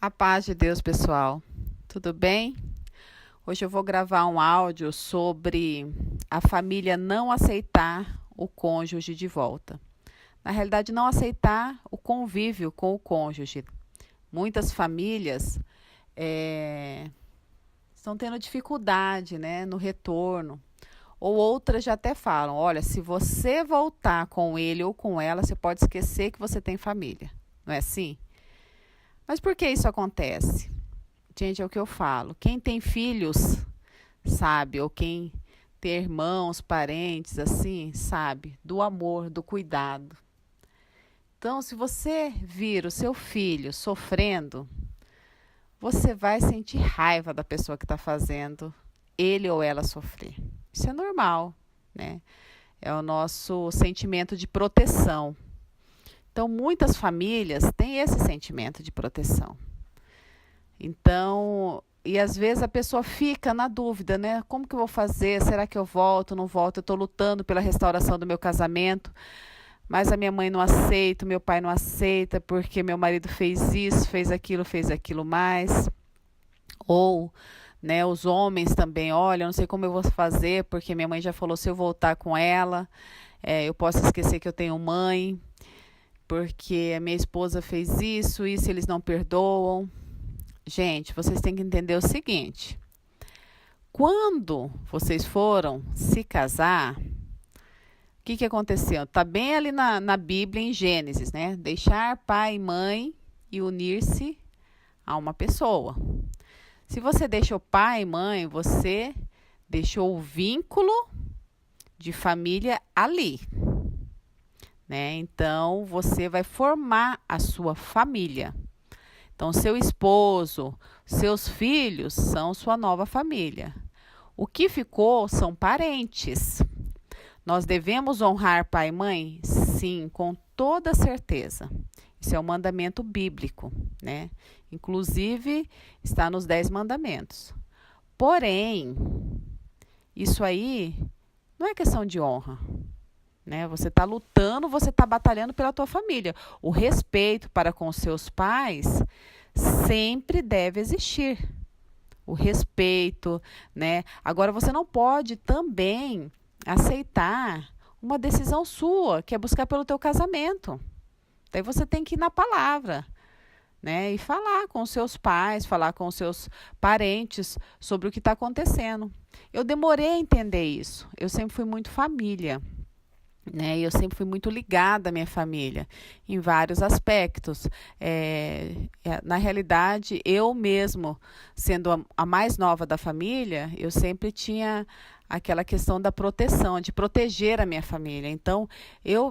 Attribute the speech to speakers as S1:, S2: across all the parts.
S1: A paz de Deus, pessoal. Tudo bem? Hoje eu vou gravar um áudio sobre a família não aceitar o cônjuge de volta. Na realidade, não aceitar o convívio com o cônjuge. Muitas famílias estão tendo dificuldade, né, no retorno. Ou outras já até falam, olha, se você voltar com ele ou com ela, você pode esquecer que você tem família. Não é assim? Mas por que isso acontece? Gente, é o que eu falo. Quem tem filhos sabe, ou quem tem irmãos, parentes, assim, sabe, do amor, do cuidado. Então, se você vir o seu filho sofrendo, você vai sentir raiva da pessoa que está fazendo ele ou ela sofrer. Isso é normal, né? É o nosso sentimento de proteção. Então, muitas famílias têm esse sentimento de proteção. Então, e às vezes a pessoa fica na dúvida, né? Como que eu vou fazer? Será que eu volto, não volto? Eu estou lutando pela restauração do meu casamento, mas a minha mãe não aceita, o meu pai não aceita, porque meu marido fez isso, fez aquilo mais. Ou, né, os homens também, olha, eu não sei como eu vou fazer, porque minha mãe já falou, se eu voltar com ela, eu posso esquecer que eu tenho mãe, porque a minha esposa fez isso, eles não perdoam. Gente, vocês têm que entender o seguinte: quando vocês foram se casar, o que aconteceu? Está bem ali na Bíblia, em Gênesis, né? Deixar pai e mãe e unir-se a uma pessoa. Se você deixou pai e mãe, você deixou o vínculo de família ali, né? Então, você vai formar a sua família. Então, seu esposo, seus filhos são sua nova família. O que ficou são parentes. Nós devemos honrar pai e mãe? Sim, com toda certeza. Isso é um mandamento bíblico, né? Inclusive, está nos 10 mandamentos. Porém, isso aí não é questão de honra, né? Você está lutando, você está batalhando pela tua família. O respeito para com seus pais sempre deve existir. O respeito, né? Agora, você não pode também aceitar uma decisão sua, que é buscar pelo teu casamento. Daí você tem que ir na palavra, né? E falar com os seus pais, falar com os seus parentes sobre o que está acontecendo. Eu demorei a entender isso. Eu sempre fui muito família, né? Eu sempre fui muito ligada à minha família, em vários aspectos. Na realidade, eu mesmo, sendo a mais nova da família, eu sempre tinha aquela questão da proteção, de proteger a minha família. Então,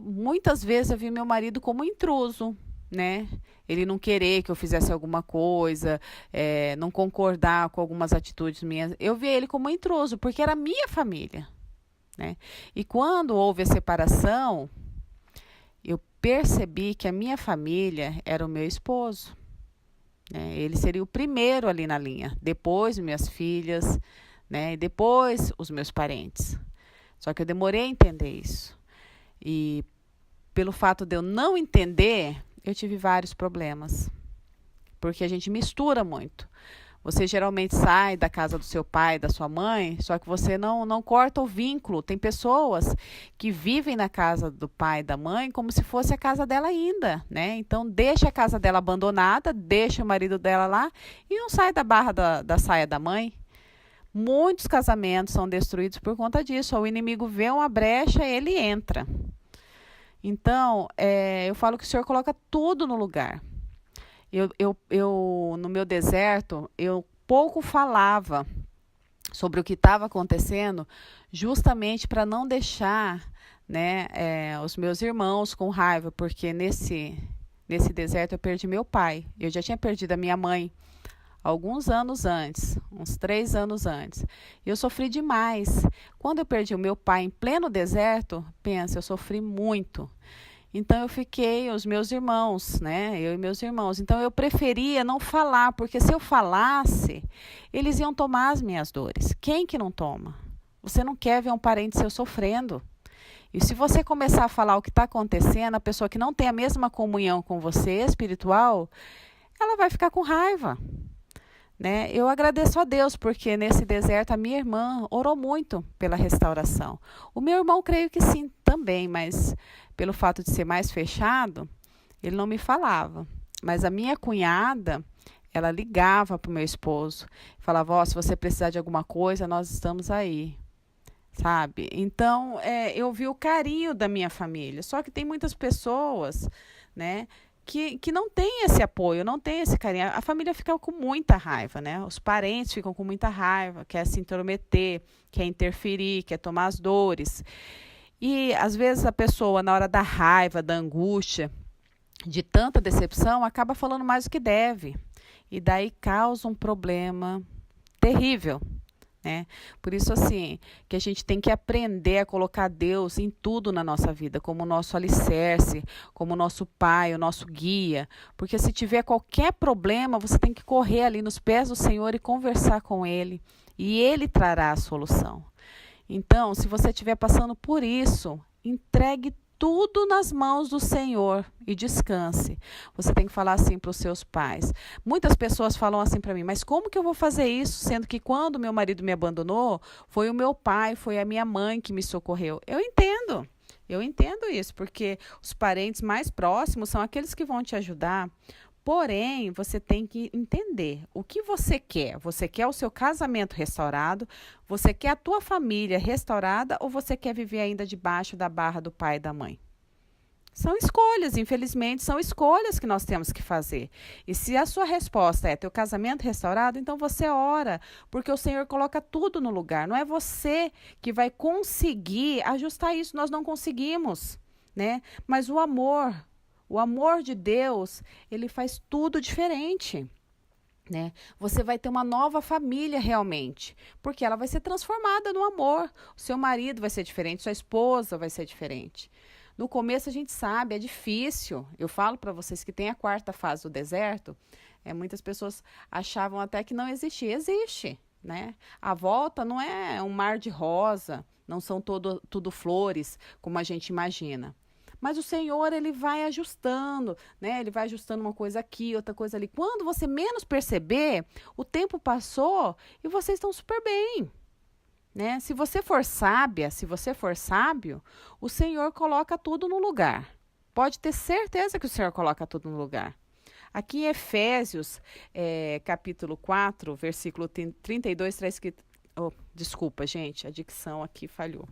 S1: muitas vezes eu vi meu marido como intruso, né? Ele não querer que eu fizesse alguma coisa, não concordar com algumas atitudes minhas. Eu via ele como intruso, porque era minha família, né? E quando houve a separação, eu percebi que a minha família era o meu esposo, né? Ele seria o primeiro ali na linha, depois minhas filhas, né? E depois os meus parentes. Só que eu demorei a entender isso. E pelo fato de eu não entender, eu tive vários problemas. Porque a gente mistura muito. Você geralmente sai da casa do seu pai, da sua mãe, só que você não corta o vínculo. Tem pessoas que vivem na casa do pai e da mãe como se fosse a casa dela ainda, né? Então, deixa a casa dela abandonada, deixa o marido dela lá e não sai da barra da saia da mãe. Muitos casamentos são destruídos por conta disso. O inimigo vê uma brecha, ele entra. Então, eu falo que o Senhor coloca tudo no lugar. No meu deserto, eu pouco falava sobre o que estava acontecendo, justamente para não deixar, né, os meus irmãos com raiva, porque nesse deserto eu perdi meu pai. Eu já tinha perdido a minha mãe alguns anos antes, uns 3 anos antes. Eu sofri demais. Quando eu perdi o meu pai em pleno deserto, pensa, eu sofri muito. Então eu fiquei, os meus irmãos, né? Eu e meus irmãos. Então eu preferia não falar, porque se eu falasse, eles iam tomar as minhas dores. Quem que não toma? Você não quer ver um parente seu sofrendo. E se você começar a falar o que está acontecendo, a pessoa que não tem a mesma comunhão com você espiritual, ela vai ficar com raiva, né? Eu agradeço a Deus porque nesse deserto a minha irmã orou muito pela restauração. O meu irmão creio que sim também, mas pelo fato de ser mais fechado, ele não me falava. Mas a minha cunhada, ela ligava para o meu esposo, falava: ó, se você precisar de alguma coisa, nós estamos aí, sabe? Então, eu vi o carinho da minha família. Só que tem muitas pessoas, né, que não tem esse apoio, não tem esse carinho. A família fica com muita raiva, né? Os parentes ficam com muita raiva, quer se intrometer, quer interferir, quer tomar as dores. E às vezes a pessoa, na hora da raiva, da angústia, de tanta decepção, acaba falando mais do que deve. E daí causa um problema terrível, né? Por isso, assim, que a gente tem que aprender a colocar Deus em tudo na nossa vida, como o nosso alicerce, como o nosso pai, o nosso guia. Porque se tiver qualquer problema, você tem que correr ali nos pés do Senhor e conversar com Ele. E Ele trará a solução. Então, se você estiver passando por isso, entregue tudo nas mãos do Senhor e descanse. Você tem que falar assim para os seus pais. Muitas pessoas falam assim para mim: mas como que eu vou fazer isso, sendo que quando meu marido me abandonou, foi o meu pai, foi a minha mãe que me socorreu? Eu entendo isso, porque os parentes mais próximos são aqueles que vão te ajudar. Porém, você tem que entender o que você quer. Você quer o seu casamento restaurado? Você quer a tua família restaurada? Ou você quer viver ainda debaixo da barra do pai e da mãe? São escolhas, infelizmente, são escolhas que nós temos que fazer. E se a sua resposta é teu casamento restaurado, então você ora, porque o Senhor coloca tudo no lugar. Não é você que vai conseguir ajustar isso, nós não conseguimos, né? Mas o amor de Deus, ele faz tudo diferente, né? Você vai ter uma nova família realmente, porque ela vai ser transformada no amor. O seu marido vai ser diferente, sua esposa vai ser diferente. No começo a gente sabe, é difícil. Eu falo para vocês que tem a quarta fase do deserto, muitas pessoas achavam até que não existia. Existe, né? A volta não é um mar de rosa, não são tudo flores, como a gente imagina. Mas o Senhor, ele vai ajustando, né? Ele vai ajustando uma coisa aqui, outra coisa ali. Quando você menos perceber, o tempo passou e vocês estão super bem, né? Se você for sábia, se você for sábio, o Senhor coloca tudo no lugar. Pode ter certeza que o Senhor coloca tudo no lugar. Aqui em Efésios, capítulo 4, versículo 32, traz escrito... Oh, desculpa, gente, a dicção aqui falhou.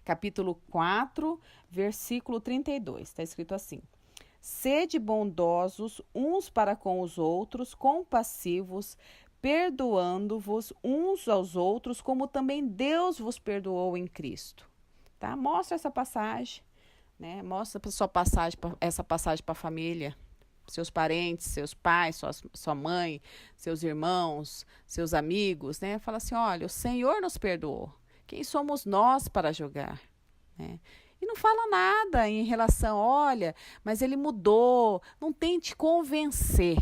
S1: Capítulo 4, versículo 32, está escrito assim: sede bondosos uns para com os outros, compassivos, perdoando-vos uns aos outros, como também Deus vos perdoou em Cristo. Tá? Mostra essa passagem, né? Mostra essa passagem para a família, seus parentes, seus pais, sua mãe, seus irmãos, seus amigos, né? Fala assim: olha, o Senhor nos perdoou. Quem somos nós para julgar, né? E não fala nada em relação, olha, mas ele mudou. Não tente convencer,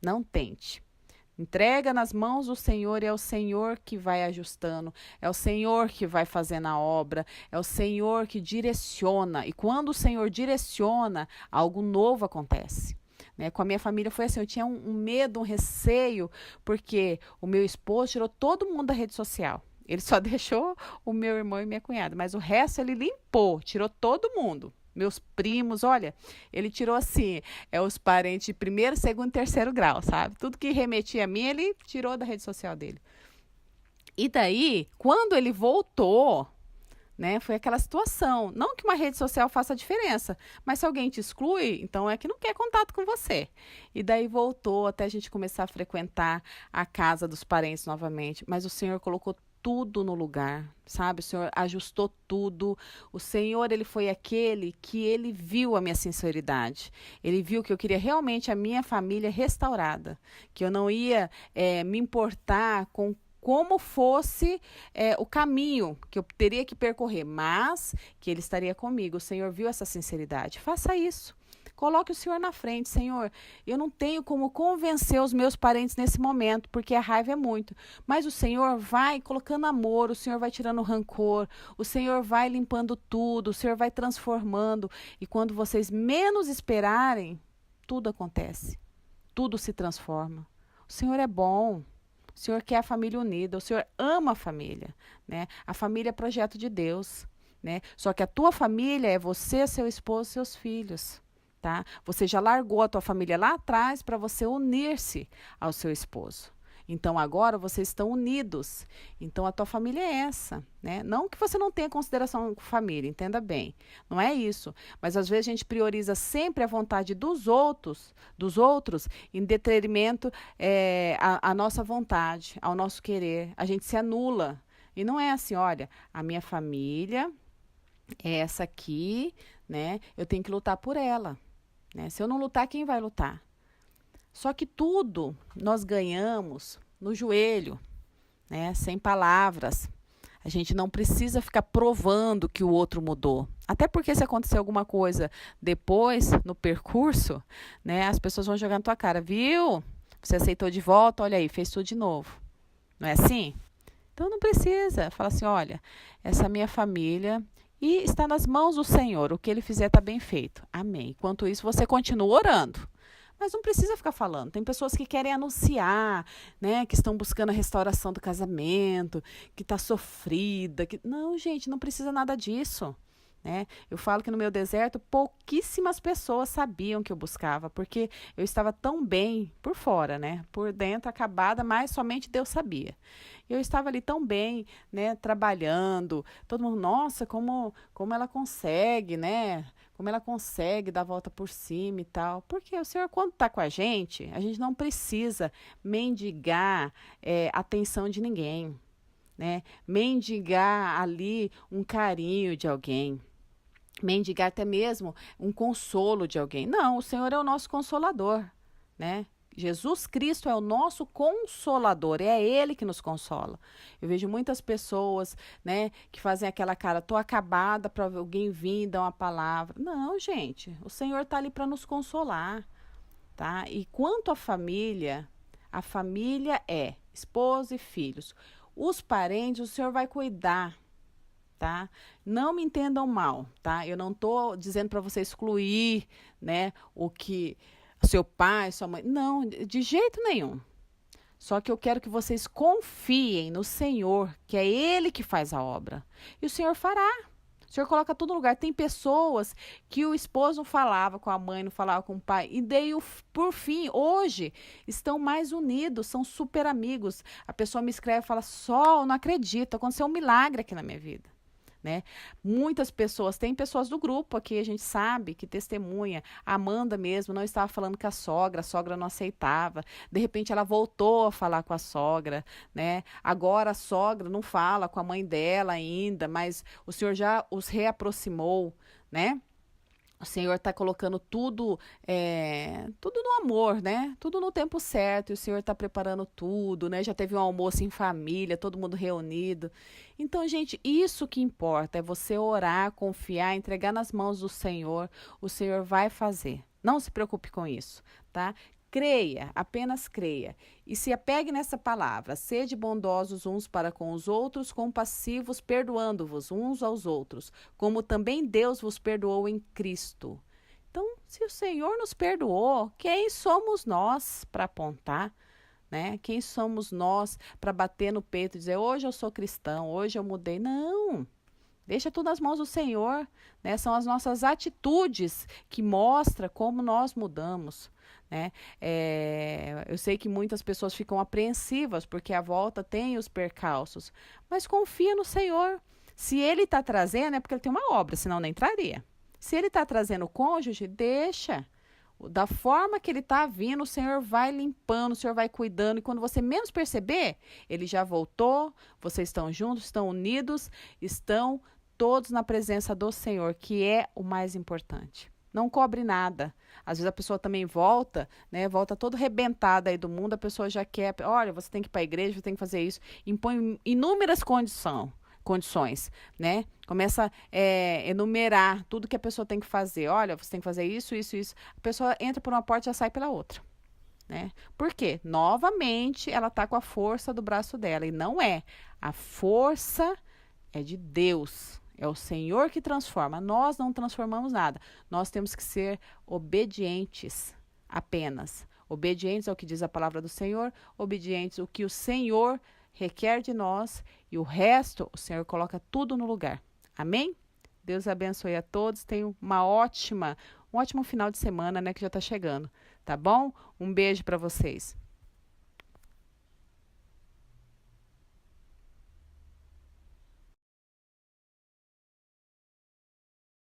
S1: não tente. Entrega nas mãos do Senhor e é o Senhor que vai ajustando, é o Senhor que vai fazendo a obra, é o Senhor que direciona. E quando o Senhor direciona, algo novo acontece. Né? Com a minha família foi assim, eu tinha um medo, um receio, porque o meu esposo tirou todo mundo da rede social. Ele só deixou o meu irmão e minha cunhada, mas o resto ele limpou, tirou todo mundo. Meus primos, olha, ele tirou assim, os parentes de primeiro, segundo e terceiro grau, sabe? Tudo que remetia a mim, ele tirou da rede social dele. E daí, quando ele voltou, né, foi aquela situação. Não que uma rede social faça diferença, mas se alguém te exclui, então é que não quer contato com você. E daí voltou até a gente começar a frequentar a casa dos parentes novamente. Mas o Senhor colocou tudo no lugar, sabe? O Senhor ajustou tudo. O Senhor, ele foi aquele que ele viu a minha sinceridade. Ele viu que eu queria realmente a minha família restaurada, que eu não ia me importar com como fosse o caminho que eu teria que percorrer, mas que ele estaria comigo. O Senhor viu essa sinceridade. Faça isso. Coloque o Senhor na frente. Senhor, eu não tenho como convencer os meus parentes nesse momento, porque a raiva é muito. Mas o Senhor vai colocando amor, o Senhor vai tirando o rancor, o Senhor vai limpando tudo, o Senhor vai transformando. E quando vocês menos esperarem, tudo acontece. tudo se transforma. O Senhor é bom. O Senhor quer a família unida. O Senhor ama a família, né? A família é projeto de Deus, né? Só que a tua família é você, seu esposo, seus filhos, tá? Você já largou a tua família lá atrás para você unir-se ao seu esposo. Então agora vocês estão unidos. Então a tua família é essa, né? Não que você não tenha consideração com família, entenda bem. Não é isso. Mas às vezes a gente prioriza sempre a vontade dos outros em detrimento à nossa vontade, ao nosso querer. A gente se anula. E não é assim, olha, a minha família é essa aqui, né? Eu tenho que lutar por ela, né? Se eu não lutar, quem vai lutar? Só que tudo nós ganhamos no joelho, né? Sem palavras. A gente não precisa ficar provando que o outro mudou. Até porque se acontecer alguma coisa depois, no percurso, né? As pessoas vão jogar na tua cara, viu? Você aceitou de volta, olha aí, fez tudo de novo. Não é assim? Então não precisa. Fala assim, olha, essa é a minha família e está nas mãos do Senhor. O que Ele fizer está bem feito. Amém. Enquanto isso, você continua orando. Mas não precisa ficar falando. Tem pessoas que querem anunciar, né? Que estão buscando a restauração do casamento, que está sofrida. Não, gente, não precisa nada disso. Né? Eu falo que no meu deserto, pouquíssimas pessoas sabiam que eu buscava, porque eu estava tão bem por fora, né? Por dentro, acabada, mas somente Deus sabia. Eu estava ali tão bem, né? Trabalhando. Todo mundo, nossa, como ela consegue, né? Como ela consegue dar a volta por cima e tal. Porque o Senhor, quando está com a gente não precisa mendigar atenção de ninguém, né? Mendigar ali um carinho de alguém. Mendigar até mesmo um consolo de alguém. Não, o Senhor é o nosso consolador, né? Jesus Cristo é o nosso consolador, é Ele que nos consola. Eu vejo muitas pessoas, né, que fazem aquela cara, tô acabada para alguém vir e dar uma palavra. Não, gente, o Senhor está ali para nos consolar, tá? E quanto à família, a família é esposo e filhos. Os parentes, o Senhor vai cuidar, tá? Não me entendam mal, tá? Eu não estou dizendo para você excluir, né, o que seu pai, sua mãe. Não, de jeito nenhum. Só que eu quero que vocês confiem no Senhor, que é Ele que faz a obra. E o Senhor fará. O Senhor coloca tudo no lugar. Tem pessoas que o esposo não falava com a mãe, não falava com o pai. E daí, por fim, hoje, estão mais unidos, são super amigos. A pessoa me escreve e fala, Sol, não acredito, aconteceu um milagre aqui na minha vida. Né? Muitas pessoas, tem pessoas do grupo aqui, a gente sabe, que testemunha. A Amanda mesmo não estava falando com a sogra não aceitava. De repente ela voltou a falar com a sogra, né? Agora a sogra não fala com a mãe dela ainda, mas o Senhor já os reaproximou, né? O Senhor está colocando tudo, tudo no amor, né? Tudo no tempo certo. E o Senhor está preparando tudo, né? Já teve um almoço em família, todo mundo reunido. Então, gente, isso que importa é você orar, confiar, entregar nas mãos do Senhor. O Senhor vai fazer. Não se preocupe com isso, tá? Creia, apenas creia. E se apegue nessa palavra. Sede bondosos uns para com os outros, compassivos, perdoando-vos uns aos outros, como também Deus vos perdoou em Cristo. Então, se o Senhor nos perdoou, quem somos nós para apontar? Né? Quem somos nós para bater no peito e dizer, hoje eu sou cristão, hoje eu mudei? Não. Deixa tudo nas mãos do Senhor, né? São as nossas atitudes que mostram como nós mudamos, né? Eu sei que muitas pessoas ficam apreensivas porque a volta tem os percalços, mas confia no Senhor. Se Ele está trazendo, é porque Ele tem uma obra, senão nem traria. Se Ele está trazendo o cônjuge, deixa. Da forma que Ele está vindo, o Senhor vai limpando, o Senhor vai cuidando. E quando você menos perceber, Ele já voltou, vocês estão juntos, estão unidos, estão todos na presença do Senhor, que é o mais importante. Não cobre nada. Às vezes a pessoa também volta, né? Volta toda arrebentada aí do mundo, a pessoa já quer, olha, você tem que ir para a igreja, você tem que fazer isso. Impõe inúmeras condições, né? Começa a enumerar tudo que a pessoa tem que fazer. Olha, você tem que fazer isso, isso, isso. A pessoa entra por uma porta e já sai pela outra, né? Por quê? Novamente, ela está com a força do braço dela. E não é. A força é de Deus. É o Senhor que transforma. Nós não transformamos nada. Nós temos que ser obedientes apenas. Obedientes ao que diz a palavra do Senhor, obedientes ao que o Senhor requer de nós, e o resto, o Senhor coloca tudo no lugar. Amém? Deus abençoe a todos. Tenham um ótimo final de semana, né, que já está chegando. Tá bom? Um beijo para vocês.